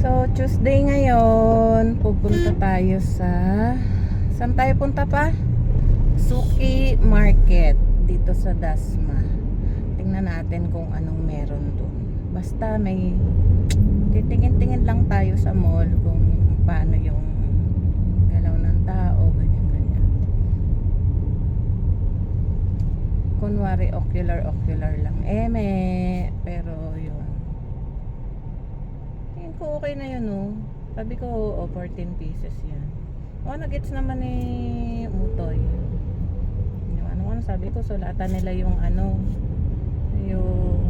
So, Tuesday ngayon, pupunta tayo sa... Saan tayo punta pa? Suki Market, dito sa Dasma. Tingnan natin kung anong meron dun. Basta may... Titingin-tingin lang tayo sa mall kung paano yung galaw ng tao, ganyan-ganyan. Kunwari, ocular lang. Pero yun. Tingin ko okay na yun, oh. Sabi ko, 14 pieces yan. Nag-gets naman ni Utoy. Yung ano, sabi ko, sulatan nila yung yung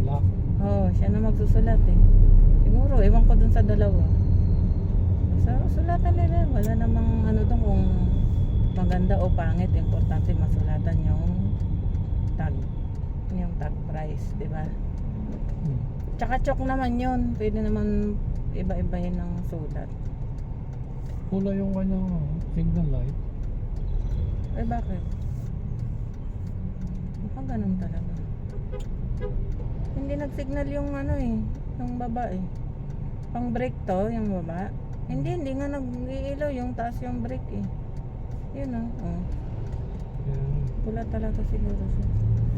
Lock. siya na magsusulat eh. Siguro, ewan ko dun sa dalawa. Sulatan nila. Wala namang doon kung maganda o pangit. Importante masulatan yung tag. Yung tag price, di ba? Tsaka chok naman yun. Pwede naman iba-ibahin ng sulat. Pula yung kanyang signal light. Eh bakit? Mukhang ganun talaga. Hindi nag-signal yung yung baba eh. Pang brake to, yung baba. Hindi nga nag-iilaw yung taas yung brake eh. Yun oh. Yan. Pula talaga siguro siya.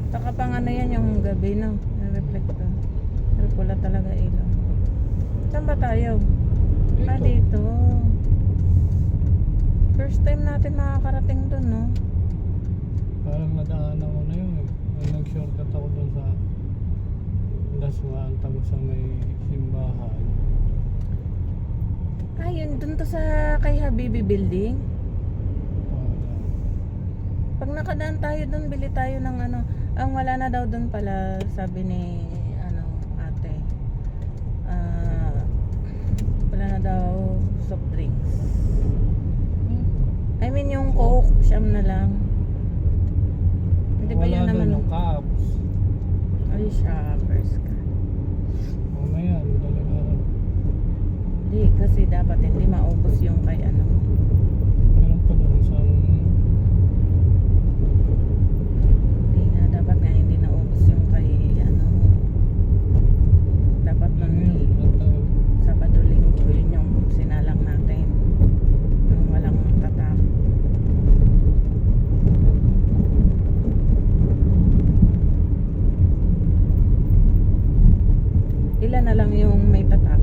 Saka pang yan yung gabi na reflector. Pero pula talaga ilaw. Saan ba tayo? Dito. First time natin makakarating dun, no? Parang nadaanan ko na yun eh. Nag-shortcut ako dun sa Dasma, ang tago sa may simbahan. Yun, dun to sa kay Habibi Building. Pag nakadaan tayo dun, bili tayo ng ang wala na daw dun pala, sabi ni ate. Wala na daw soft drinks. I mean yung Coke, siyam na lang. Hindi ba yun Wala naman? doon yung caps. Ay, shoppers ka. Mamaya, dala na rin. Hindi, kasi dapat hindi maubos yung kay Meron pa doon sa... Hindi nga, dapat nga hindi naubos yung kay dapat nun Sabado Linggo, yun yung sinalang natin. Yung walang tatak. Ilan na lang yung may tatak?